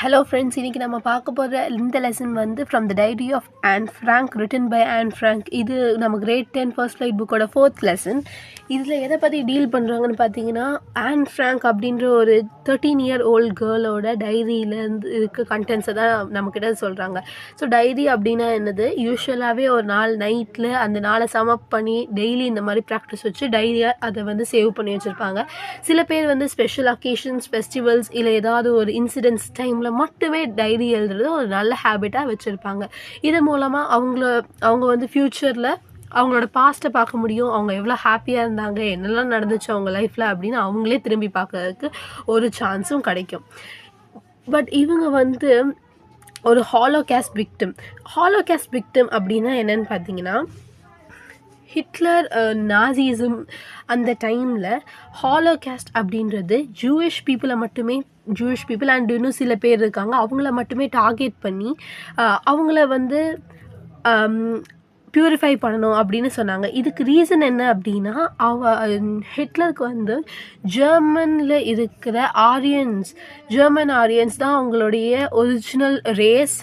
Hello friends, இன்றைக்கி நம்ம பார்க்க போகிற இந்த லெசன் வந்து from the diary of Anne Frank written by Anne Frank. இது நம்ம கிரேட் 10 ஃபர்ஸ்ட் ஃப்ளைட் புக்கோட 4th லெசன். இதில் எதை பற்றி டீல் பண்ணுறாங்கன்னு பார்த்தீங்கன்னா, ஆன் ஃப்ராங்க் அப்படின்ற ஒரு 13-year-old கேர்ளோட டைரியிலேருந்து இருக்க கண்டென்ட்ஸை தான் நம்மக்கிட்ட சொல்கிறாங்க. ஸோ டைரி அப்படின்னா என்னது, யூஸ்வலாகவே ஒரு நாள் நைட்டில் அந்த நாளை சமப் பண்ணி டெய்லி இந்த மாதிரி ப்ராக்டிஸ் வச்சு டைரியை அதை வந்து சேவ் பண்ணி வச்சுருப்பாங்க. சில பேர் வந்து ஸ்பெஷல் அக்கேஷன்ஸ், ஃபெஸ்டிவல்ஸ் இல்லை ஏதாவது ஒரு இன்சிடென்ட்ஸ் டைமில் மட்டுமே டைரி எழுதுறது ஒரு நல்ல ஹேபிட்டாக வச்சுருப்பாங்க. இது மூலமாக அவங்க வந்து ஃப்யூச்சரில் அவங்களோட பாஸ்ட்டை பார்க்க முடியும். அவங்க எவ்வளோ ஹாப்பியாக இருந்தாங்க, என்னெல்லாம் நடந்துச்சு அவங்க லைஃப்பில் அப்படின்னு அவங்களே திரும்பி பார்க்கறதுக்கு ஒரு சான்ஸும் கிடைக்கும். பட் இவங்க வந்து ஒரு ஹாலோகாஸ்ட் விக்டிம். ஹாலோகாஸ்ட் விக்டிம் அப்படின்னா என்னன்னு பார்த்தீங்கன்னா, ஹிட்லர் நாசிசம் அந்த டைமில் ஹாலோகாஸ்ட் அப்படின்றது ஜூயிஷ் பீப்புள் அண்ட் இன்னும் சில பேர் இருக்காங்க, அவங்கள மட்டுமே டார்கெட் பண்ணி அவங்கள வந்து பியூரிஃபை பண்ணணும் அப்படின்னு சொன்னாங்க. இதுக்கு ரீசன் என்ன அப்படின்னா, ஹிட்லருக்கு வந்து ஜெர்மனில் இருக்கிற ஜெர்மன் ஆரியன்ஸ் தான் அவங்களுடைய ஒரிஜினல் ரேஸ்,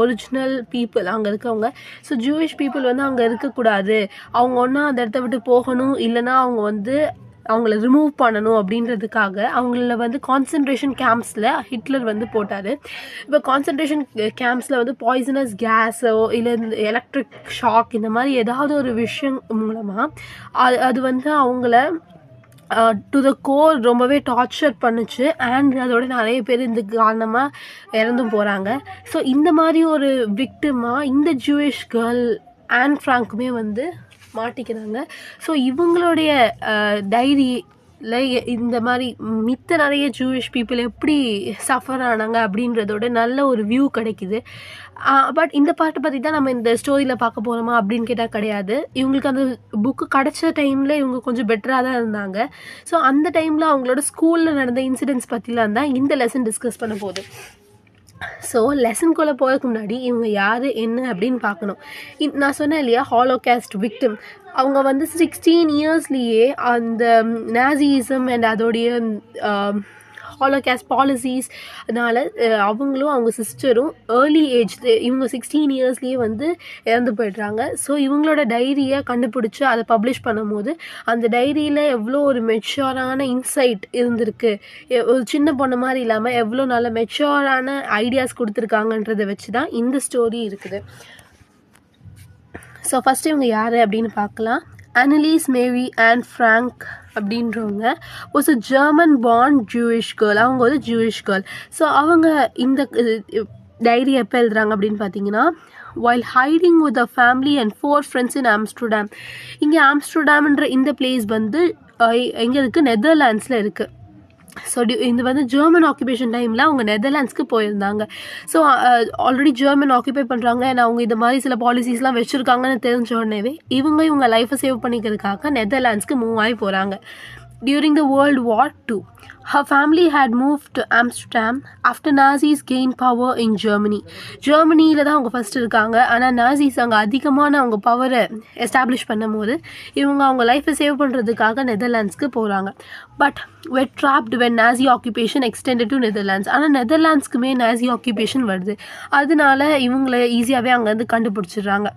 ஒரிஜினல் பீப்புள் அங்கே இருக்கவங்க. ஸோ ஜூயிஷ் பீப்புள் வந்து அங்கே இருக்கக்கூடாது, அவங்க ஒன்றா அந்த இடத்த விட்டு போகணும், இல்லைனா அவங்க வந்து அவங்கள ரிமூவ் பண்ணணும் அப்படின்றதுக்காக அவங்கள வந்து கான்சன்ட்ரேஷன் கேம்ப்ஸில் ஹிட்லர் வந்து போட்டார். இப்போ கான்சன்ட்ரேஷன் கேம்ப்ஸில் வந்து பாய்சனஸ் கேஸோ இல்லை எலக்ட்ரிக் ஷாக் இந்த மாதிரி ஏதாவது ஒரு விஷயம் மூலமாக அது வந்து அவங்கள டு த கோர் ரொம்பவே டார்ச்சர் பண்ணுச்சு. அண்ட் அதோட நிறைய பேர் இந்த காரணமாக இறந்தும் போகிறாங்க. ஸோ இந்த மாதிரி ஒரு விக்டிமாக இந்த ஜூயிஷ் கேர்ள் ஆன் ஃப்ராங்க்குமே வந்து மாட்டிக்கிறாங்க. ஸோ இவங்களுடைய டைரியில் இந்த மாதிரி மித்த நிறைய ஜூயிஷ் பீப்புள் எப்படி சஃபர் ஆனாங்க அப்படின்றதோட நல்ல ஒரு வியூ கிடைக்குது. பட் இந்த பாட்டை பற்றி தான் நம்ம இந்த ஸ்டோரியில் பார்க்க போகிறோமா அப்படின்னு கேட்டால் கிடையாது. இவங்களுக்கு அந்த புக்கு கிடச்ச டைமில் இவங்க கொஞ்சம் பெட்டராக தான் இருந்தாங்க. ஸோ அந்த டைமில் அவங்களோட ஸ்கூலில் நடந்த இன்சிடென்ட்ஸ் பற்றிலாம் தான் இந்த லெசன் டிஸ்கஸ் பண்ண போகுது. ஸோ லெசனுக்குள்ளே போகிறதுக்கு முன்னாடி இவங்க யார் என்ன அப்படின்னு பார்க்கணும். நான் சொன்னேன் இல்லையா, ஹாலோகாஸ்ட் விக்டிம். அவங்க வந்து 16 இயர்ஸ்லேயே அந்த நாசிசம் அண்ட் அதோடைய ஹாலோகாஸ்ட் பாலிசிஸ்னால அவங்களும் அவங்க சிஸ்டரும் ஏர்லி ஏஜ், இவங்க 16 இயர்ஸ்லேயே வந்து இறந்து போய்ட்றாங்க. ஸோ இவங்களோட டைரியை கண்டுபிடிச்சி அதை பப்ளிஷ் பண்ணும்போது அந்த டைரியில் எவ்வளோ ஒரு மெச்சூரான இன்சைட் இருந்திருக்கு, ஒரு சின்ன பொண்ணு மாதிரி இல்லாமல் எவ்வளோ நல்ல மெச்சூரான ஐடியாஸ் கொடுத்துருக்காங்கன்றதை வச்சு தான் இந்த ஸ்டோரி இருக்குது. ஸோ ஃபஸ்ட்டு இவங்க யார் அப்படின்னு பார்க்கலாம். Anneliese Mary Anne Frank அப்படின்றவங்க was a German born Jewish girl. அவங்க ஒரு ஜூயிஷ் கேர்ள். ஸோ அவங்க இந்த டைரி எப்போ எழுதுறாங்க அப்படின்னு பார்த்தீங்கன்னா, while hiding with a family and 4 friends in Amsterdam. இங்கே ஆம்ஸ்டர்டாம்ன்ற இந்த பிளேஸ் வந்து எங்கே இருக்குது, நெதர்லாண்ட்ஸில் இருக்குது. ஸோ இது வந்து ஜெர்மன் ஆக்குபேஷன் டைமில் அவங்க நெதர்லாண்ட்ஸ்க்கு போயிருந்தாங்க. ஸோ ஆல்ரெடி ஜெர்மன் ஆக்குபை பண்ணுறாங்க அண்ட் அவங்க இந்த மாதிரி சில பாலிசிஸ்லாம் வச்சுருக்காங்கன்னு தெரிஞ்ச உடனே இவங்க லைஃப்பை சேவ் பண்ணிக்கிறதுக்காக நெதர்லாண்ட்ஸ்க்கு மூவ் ஆகி போகிறாங்க. During the World War II, her family had moved to Amsterdam after Nazis gained power in Germany. ஜெர்மனியில் தான் அவங்க ஃபஸ்ட் இருக்காங்க. ஆனால் நாசிஸ் அங்கே அதிகமான அவங்க பவரை எஸ்டாப்ளிஷ் பண்ணும்போது இவங்க அவங்க லைஃப்பை சேவ் பண்ணுறதுக்காக நெதர்லாண்ட்ஸ்க்கு போகிறாங்க. But were trapped when Nazi occupation extended to Netherlands. ஆனால் நெதர்லாண்ட்ஸ்க்குமே நாசி ஆக்குபேஷன் வருது. அதனால இவங்களை ஈஸியாகவே அங்கேருந்து கண்டுபிடிச்சிடுறாங்க.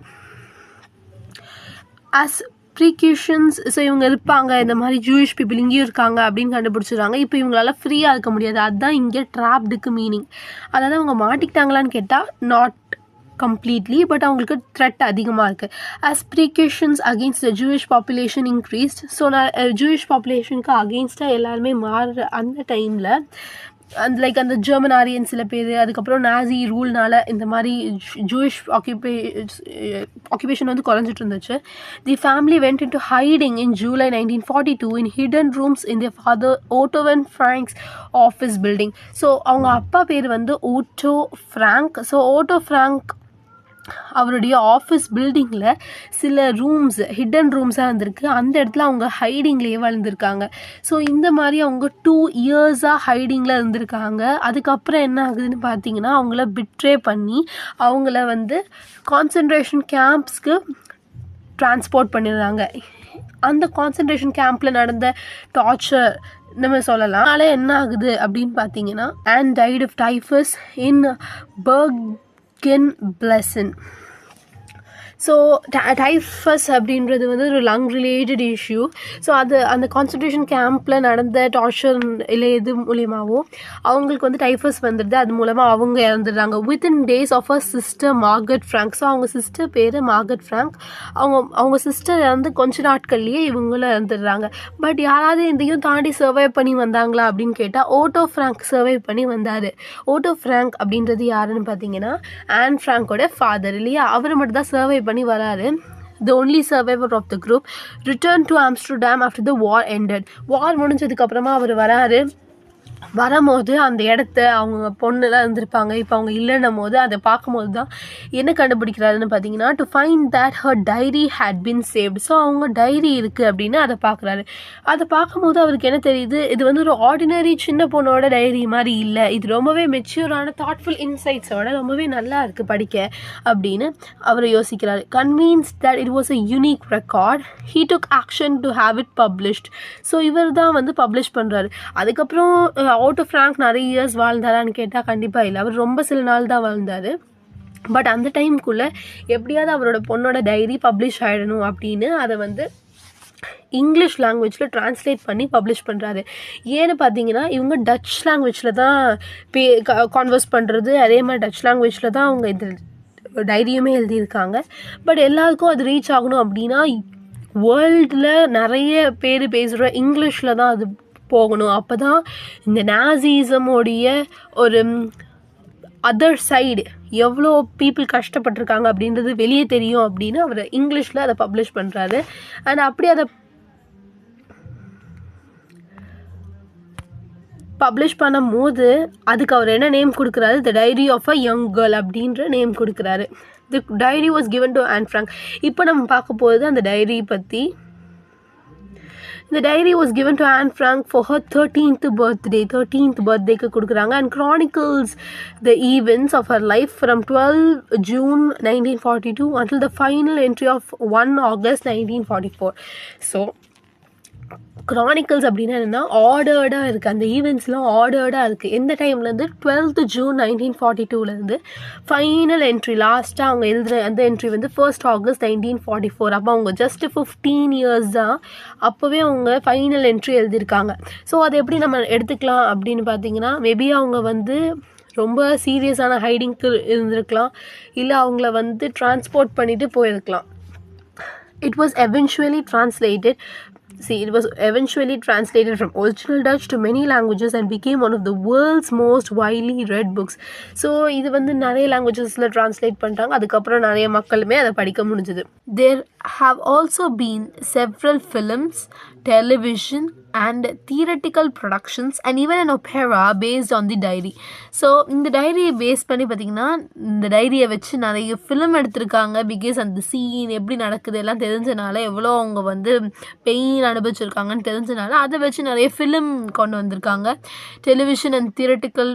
as ப்ரீக்யூஷன்ஸ். ஸோ இவங்க இருப்பாங்க, இந்த மாதிரி ஜூயிஷ் பீப்புள் இங்கேயும் இருக்காங்க அப்படின்னு கண்டுபிடிச்சிடுறாங்க. இப்போ இவங்களால ஃப்ரீயாக இருக்க முடியாது. அதுதான் இங்கே ட்ராப்டுக்கு மீனிங். அதாவது அவங்க மாட்டிக்கிட்டாங்களான்னு கேட்டால் நாட் கம்ப்ளீட்லி, பட் அவங்களுக்கு த்ரெட் அதிகமாக இருக்குது. As precautions against the Jewish population increased. So Jewish பாப்புலேஷனுக்கு அகெயின்ஸ்டாக எல்லாருமே மாறுற அந்த டைமில் அந்த ஜெர்மன் ஆரியன் சில பேர், அதுக்கப்புறம் நாசி ரூல்னால இந்த மாதிரி ஜூயிஷ் ஆக்குபேஷன் வந்து குறைஞ்சிட்டு இருந்துச்சு. The family went into hiding in July 1942 in hidden rooms in their father Otto and Frank's office building. So அவங்க அப்பா பேர் வந்து Otto Frank. So Otto Frank அவருடைய ஆஃபீஸ் பில்டிங்கில் சில ரூம்ஸ் ஹிடன் ரூம்ஸாக இருந்திருக்கு. அந்த இடத்துல அவங்க ஹைடிங்லேயே வாழ்ந்துருக்காங்க. ஸோ இந்த மாதிரி அவங்க 2 இயர்ஸாக ஹைடிங்கில் இருந்திருக்காங்க. அதுக்கப்புறம் என்ன ஆகுதுன்னு பார்த்தீங்கன்னா, அவங்கள பிட்ரே பண்ணி அவங்கள வந்து கான்சன்ட்ரேஷன் கேம்ப்ஸ்க்கு ட்ரான்ஸ்போர்ட் பண்ணிடுறாங்க. அந்த கான்சன்ட்ரேஷன் கேம்பில் நடந்த டார்ச்சர் நம்ம சொல்லலாம். அதனால என்ன ஆகுது அப்படின்னு பார்த்தீங்கன்னா, and died of typhus in Bergen Belsen. So typhus அப்படின்றது வந்து ஒரு லங் ரிலேட்டட் இஷ்யூ. ஸோ அந்த கான்சன்ட்ரேஷன் கேம்பில் நடந்த டார்ச்சர் இல்லை இது மூலியமாகவோ அவங்களுக்கு வந்து டைஃபஸ் வந்துடுது. அது மூலமாக அவங்க இறந்துடுறாங்க within days of a sister Margaret Frank. So அவங்க சிஸ்டர் பேர் மார்கரெட் ஃப்ராங்க். அவங்க சிஸ்டர் இறந்து கொஞ்ச நாட்கள்லேயே இவங்களும் இறந்துடுறாங்க. பட் யாராவது இதையும் தாண்டி சர்வை பண்ணி வந்தாங்களா அப்படின்னு கேட்டால் ஓட்டோ ஃப்ராங்க் சர்வை பண்ணி வந்தார். ஓட்டோ ஃப்ராங்க் அப்படின்றது யாருன்னு பார்த்தீங்கன்னா ஆன் ஃப்ராங்கோட ஃபாதர் இல்லையா? அவர் மட்டும் தான் சர்வை பண்ணி வராரு. The only survivor of the group returned to Amsterdam after the war ended. war முடிஞ்சதுக்கு அப்புறமா அவர் வராரு. வரும்போது அந்த இடத்த அவங்க பொண்ணுலாம் இருந்திருப்பாங்க, இப்போ அவங்க இல்லைன்னும் போது அதை பார்க்கும்போது தான் என்ன கண்டுபிடிக்கிறாருன்னு பார்த்தீங்கன்னா, to find that her diary had been saved. So அவங்க டைரி இருக்குது அப்படின்னு அதை பார்க்குறாரு. அதை பார்க்கும்போது அவருக்கு என்ன தெரியுது, இது வந்து ஒரு ஆர்டினரி சின்ன பொண்ணோட டைரி மாதிரி இல்லை, இது ரொம்பவே மெச்சூரான தாட்ஃபுல் இன்சைட்ஸோட ரொம்பவே நல்லா இருக்குது படிக்க அப்படின்னு அவர் யோசிக்கிறாரு. Convinced that it was a unique record, he took action to have it published. So இவர் தான் வந்து பப்ளிஷ் பண்ணுறாரு. அதுக்கப்புறம் ஓட்டோ ஃப்ராங்க் நிறைய இயர்ஸ் வாழ்ந்தாரான்னு கேட்டால் கண்டிப்பாக இல்லை. அவர் ரொம்ப சில நாள் தான் வாழ்ந்தார். பட் அந்த டைமுக்குள்ளே எப்படியாவது அவரோட பொண்ணோட டைரி பப்ளிஷ் ஆகிடணும் அப்படின்னு அதை வந்து இங்கிலீஷ் லாங்குவேஜில் ட்ரான்ஸ்லேட் பண்ணி பப்ளிஷ் பண்ணுறாரு. ஏன்னு பார்த்தீங்கன்னா இவங்க டச் லாங்குவேஜில் தான் கான்வர்ஸ் பண்ணுறது, அதே மாதிரி டச் லாங்குவேஜில் தான் அவங்க இது டைரியுமே எழுதியிருக்காங்க. பட் எல்லாருக்கும் அது ரீச் ஆகணும் அப்படின்னா வேர்ல்டில் நிறைய பேர் பேசுகிற இங்கிலீஷில் தான் அது போகணும். அப்போ தான் இந்த நாசிசமோடைய ஒரு அதர் சைடு எவ்வளோ பீப்புள் கஷ்டப்பட்டிருக்காங்க அப்படின்றது வெளியே தெரியும் அப்படின்னு அவர் இங்கிலீஷில் அதை பப்ளிஷ் பண்ணுறாரு. அண்ட் அப்படி அதை பப்ளிஷ் பண்ணும் போது அதுக்கு அவர் என்ன நேம் கொடுக்குறாரு, the diary of a young girl அப்படின்ற நேம் கொடுக்குறாரு. The diary was given to Anne Frank. இப்போ நம்ம பார்க்க போகிறது அந்த டைரி பற்றி. The diary was given to Anne Frank for her 13th birthday கொடுக்குறாங்க and chronicles the events of her life from 12 June 1942 until the final entry of 1 August 1944. So chronicles அப்படின்னா என்னென்னா ஆர்டர்டாக இருக்குது, அந்த ஈவெண்ட்ஸ்லாம் ஆர்டர்டாக இருக்குது. எந்த டைம்லேருந்து 12th June 1942லேருந்து ஃபைனல் என்ட்ரி லாஸ்ட்டாக அவங்க எழுதுகிற அந்த என்ட்ரி வந்து 1st August 1944. அப்போ அவங்க ஜஸ்ட் 15 years தான் அப்போவே அவங்க ஃபைனல் என்ட்ரி எழுதியிருக்காங்க. ஸோ அதை எப்படி நம்ம எடுத்துக்கலாம் அப்படின்னு பார்த்தீங்கன்னா, மேபி அவங்க வந்து ரொம்ப சீரியஸான ஹைடிங்க்கு இருந்திருக்கலாம், இல்லை அவங்கள வந்து டிரான்ஸ்போர்ட் பண்ணிவிட்டு போயிருக்கலாம். It was eventually translated from original Dutch to many languages and became one of the world's most widely read books. So இது வந்து நிறைய லாங்குவேஜஸில் ட்ரான்ஸ்லேட் பண்ணிட்டாங்க. அதுக்கப்புறம் நிறைய மக்களுமே அதை படிக்க முடிஞ்சுது. There have also been several films, television and theatrical productions and even an opera based on the diary. So இந்த டைரியை பேஸ் பண்ணி பார்த்திங்கன்னா இந்த டைரியை வச்சு நிறைய ஃபிலிம் எடுத்திருக்காங்க. பிகாஸ் அந்த சீன் எப்படி நடக்குது எல்லாம் தெரிஞ்சனால, எவ்வளோ அவங்க வந்து பெயின் அனுபவிச்சிருக்காங்கன்னு தெரிஞ்சனால அதை வச்சு நிறைய ஃபிலிம் கொண்டு வந்திருக்காங்க. டெலிவிஷன் அண்ட் தியேட்டிக்கல்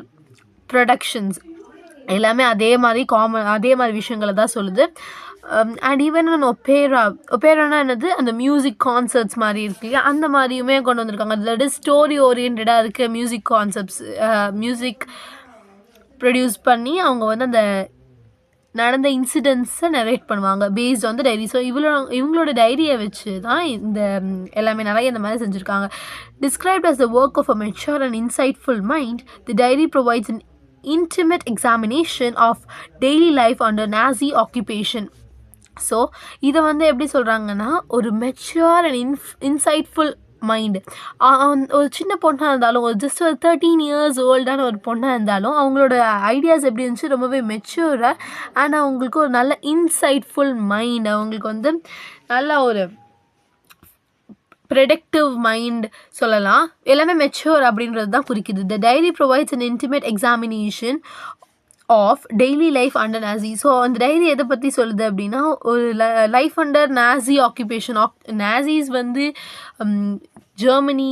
ப்ரொடக்ஷன்ஸ் எல்லாமே அதே மாதிரி விஷயங்களை தான் சொல்லுது. அண்ட் ஈவன் அன் ஒப்பேரானா என்னது, அந்த மியூசிக் கான்சர்ட்ஸ் மாதிரி இருக்கு இல்லையா, அந்த மாதிரியுமே கொண்டு வந்திருக்காங்க. தட் இஸ் ஸ்டோரி ஓரியன்டாக இருக்க மியூசிக் கான்செப்ட்ஸ், மியூசிக் ப்ரொடியூஸ் பண்ணி அவங்க வந்து அந்த நடந்த இன்சிடென்ட்ஸை நரேட் பண்ணுவாங்க based on the diary. So இவங்களோட டைரியை வச்சு தான் இந்த எல்லாமே நிறைய இந்த மாதிரி செஞ்சுருக்காங்க. Described as the work of a mature and insightful mind, the diary provides an intimate examination of daily life under Nazi occupation. So இதை வந்து எப்படி சொல்கிறாங்கன்னா, ஒரு மெச்சூர் அண்ட் இன்சைட்ஃபுல் மைண்டு. ஒரு சின்ன பொண்ணாக இருந்தாலும், ஒரு ஜஸ்ட் ஒரு 13 years ஓல்டான ஒரு பொண்ணாக இருந்தாலும் அவங்களோட ஐடியாஸ் எப்படி இருந்துச்சு, ரொம்பவே மெச்சூராக அண்ட் அவங்களுக்கு ஒரு நல்ல இன்சைட்ஃபுல் மைண்ட், அவங்களுக்கு வந்து நல்ல ஒரு ப்ரெடிக்டிவ் மைண்ட் சொல்லலாம். எல்லாமே மெச்சூர் அப்படின்றது தான் குறிக்குது. The diary provides an intimate examination of daily life under Nazi. So அந்த டைரி எதை பற்றி சொல்லுது அப்படின்னா, ஒரு life under Nazi occupation. Nazis வந்து ஜெர்மனி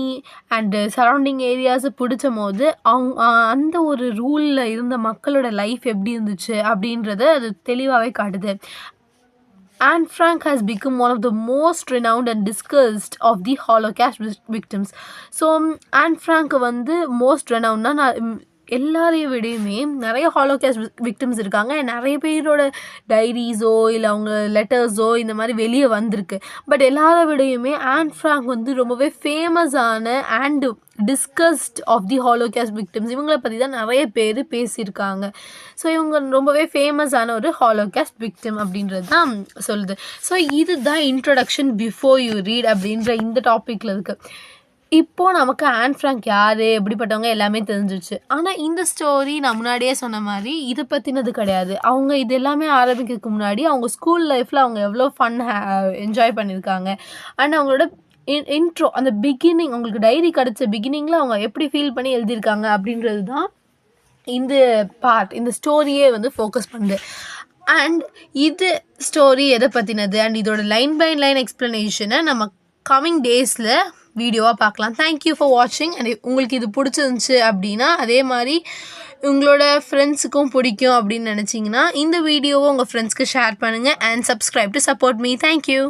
அண்டு சரௌண்டிங் ஏரியாஸை பிடிச்ச போது அந்த ஒரு ரூலில் இருந்த மக்களோட லைஃப் எப்படி இருந்துச்சு அப்படின்றத அது தெளிவாகவே காட்டுது. Anne Frank has become one of the most renowned and discussed of the Holocaust victims. So Anne Frank வந்து மோஸ்ட் ரெனவுன்னா நான் எல்லாரையும் விடையுமே நிறைய ஹாலோகாஸ்ட் விக்டிம்ஸ் இருக்காங்க. நிறைய பேரோட டைரிஸோ இல்லை அவங்க லெட்டர்ஸோ இந்த மாதிரி வெளியே வந்திருக்கு. பட் எல்லாரை விடையுமே ஆன் ஃப்ராங்க் வந்து ரொம்பவே ஃபேமஸான and discussed of the Holocaust victims. இவங்களை பற்றி தான் நிறைய பேர் பேசியிருக்காங்க. ஸோ இவங்க ரொம்பவே ஃபேமஸான ஒரு ஹாலோகாஸ்ட் விக்டிம் அப்படின்றது தான் சொல்லுது. ஸோ இதுதான் இன்ட்ரொடக்ஷன் பிஃபோர் யூ ரீட் அப்படின்ற இந்த டாப்பிக்கில் இருக்குது. இப்போது நமக்கு ஆன் ஃப்ராங்க் யார், எப்படிப்பட்டவங்க எல்லாமே தெரிஞ்சிச்சு. ஆனால் இந்த ஸ்டோரி நான் முன்னாடியே சொன்ன மாதிரி இதை பற்றினது கிடையாது. அவங்க இது எல்லாமே ஆரம்பிக்கிறதுக்கு முன்னாடி அவங்க ஸ்கூல் லைஃப்பில் அவங்க எவ்வளோ ஃபன் என்ஜாய் பண்ணியிருக்காங்க. அண்ட் அவங்களோட இன்ட்ரோ, அந்த பிகினிங், அவங்களுக்கு டைரி கிடச்ச பிகினிங்கில் அவங்க எப்படி ஃபீல் பண்ணி எழுதியிருக்காங்க அப்படின்றது தான் இந்த பார்ட், இந்த ஸ்டோரியே வந்து ஃபோக்கஸ் பண்ணுது. அண்ட் இது ஸ்டோரி எதை பற்றினது அண்ட் இதோட லைன் பை லைன் எக்ஸ்ப்ளனேஷனை நம்ம கம்மிங் டேஸில் வீடியோவாக பார்க்கலாம். தேங்க்யூ ஃபார் வாட்சிங். அண்ட் உங்களுக்கு இது பிடிச்சிருந்துச்சு அப்படின்னா, அதே மாதிரி உங்களோட ஃப்ரெண்ட்ஸுக்கும் பிடிக்கும் அப்படின்னு நினச்சிங்கன்னா இந்த வீடியோவை உங்கள் ஃப்ரெண்ட்ஸ்க்கு ஷேர் பண்ணுங்கள். And subscribe to support me. Thank you.